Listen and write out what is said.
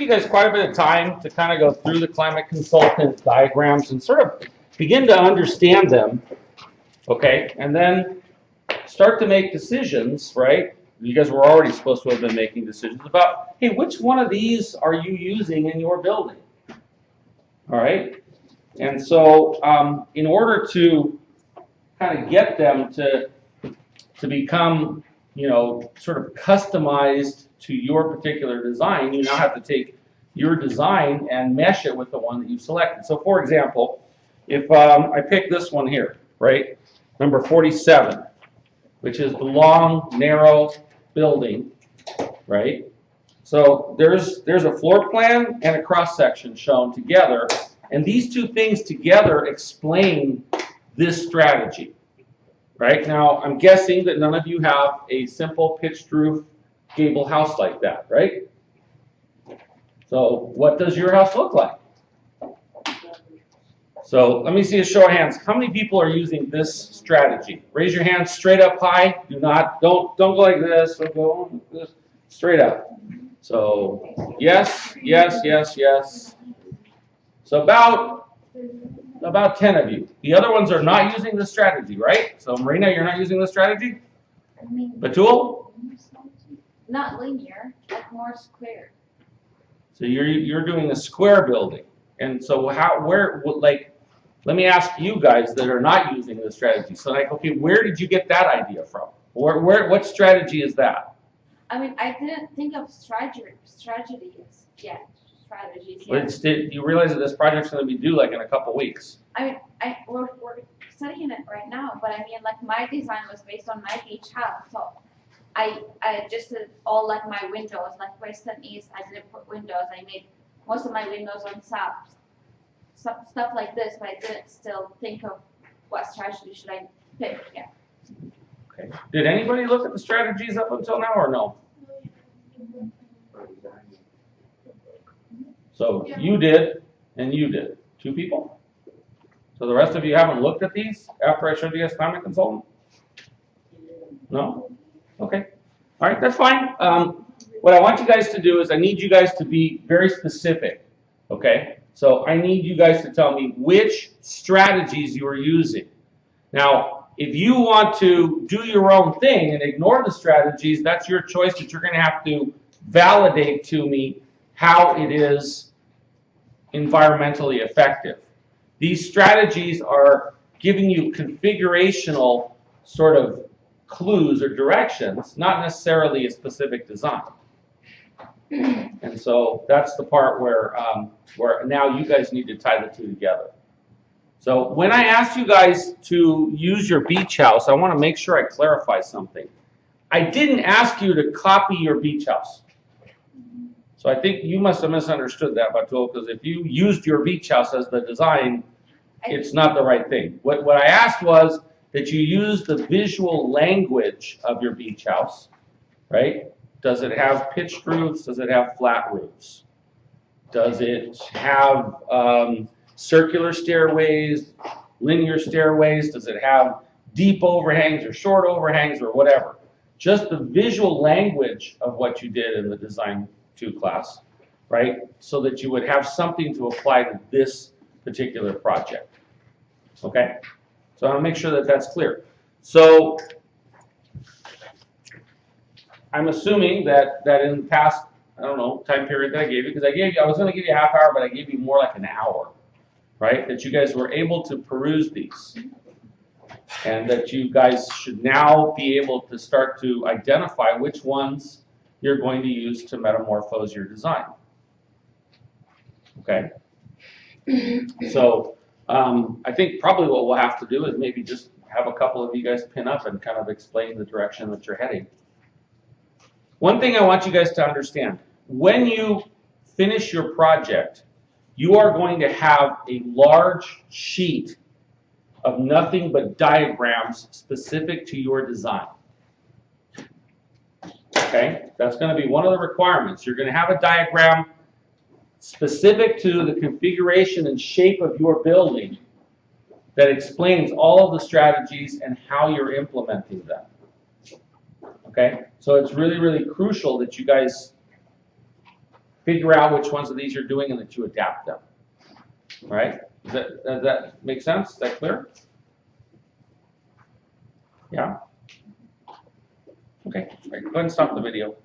you guys quite a bit of time to kind of go through the climate consultant diagrams and sort of begin to understand them, okay? And then start to make decisions, right? You guys were already supposed to have been making decisions about, hey, which one of these are you using in your building? All right? And so in order to kind of get them to become, you know, sort of customized to your particular design, you now have to take your design and mesh it with the one that you've selected. So for example, if I pick this one here, right, number 47, which is the long, narrow building, right? So there's a floor plan and a cross section shown together, and these two things together explain this strategy. Right now, I'm guessing that none of you have a simple pitched roof gable house like that, right? So what does your house look like? So let me see a show of hands. How many people are using this strategy? Raise your hand straight up high. Don't go like this. Don't go like this. Straight up. So yes, yes, yes, yes. So about 10 of you. The other ones are not using this strategy, right? So Marina, you're not using this strategy? Batul? Not linear, like more square. So you're doing a square building. And so let me ask you guys that are not using this strategy. So like, okay, where did you get that idea from? What strategy is that? I mean, I didn't think of strategies yet. But you realize that this project's going to be due like in a couple weeks. I mean, we're studying it right now, but I mean, like my design was based on my beach house, so I just did all like my windows, like west and east. I didn't put windows. I made most of my windows on south, stuff like this. But I didn't still think of what strategy should I pick. Yeah. Okay. Did anybody look at the strategies up until now, or no? So you did, and you did. 2 people? So the rest of you haven't looked at these after I showed you guys climate consultant? No? Okay. All right, that's fine. What I want you guys to do is I need you guys to be very specific, okay? So I need you guys to tell me which strategies you are using. Now, if you want to do your own thing and ignore the strategies, that's your choice, but you're going to have to validate to me how it is environmentally effective. These strategies are giving you configurational sort of clues or directions, not necessarily a specific design. And so that's the part where now you guys need to tie the two together. So when I asked you guys to use your beach house, I want to make sure I clarify something. I didn't ask you to copy your beach house. So I think you must have misunderstood that, Batul, because if you used your beach house as the design, it's not the right thing. What I asked was that you use the visual language of your beach house, right? Does it have pitched roofs? Does it have flat roofs? Does it have circular stairways, linear stairways? Does it have deep overhangs or short overhangs or whatever? Just the visual language of what you did in the Design 2 class, right? So that you would have something to apply to this particular project. Okay? So I want to make sure that that's clear. So I'm assuming that in the past, I don't know, time period that I gave you, because I was going to give you a half hour, but I gave you more like an hour, right? That you guys were able to peruse these. And that you guys should now be able to start to identify which ones you're going to use to metamorphose your design. Okay? So I think probably what we'll have to do is maybe just have a couple of you guys pin up and kind of explain the direction that you're heading. One thing I want you guys to understand, when you finish your project, you are going to have a large sheet of nothing but diagrams specific to your design. Okay, that's going to be one of the requirements. You're going to have a diagram specific to the configuration and shape of your building that explains all of the strategies and how you're implementing them. Okay, so it's really, really crucial that you guys figure out which ones of these you're doing and that you adapt them. All right? Does that make sense? Is that clear? Yeah? Okay, all right, go ahead and stop the video.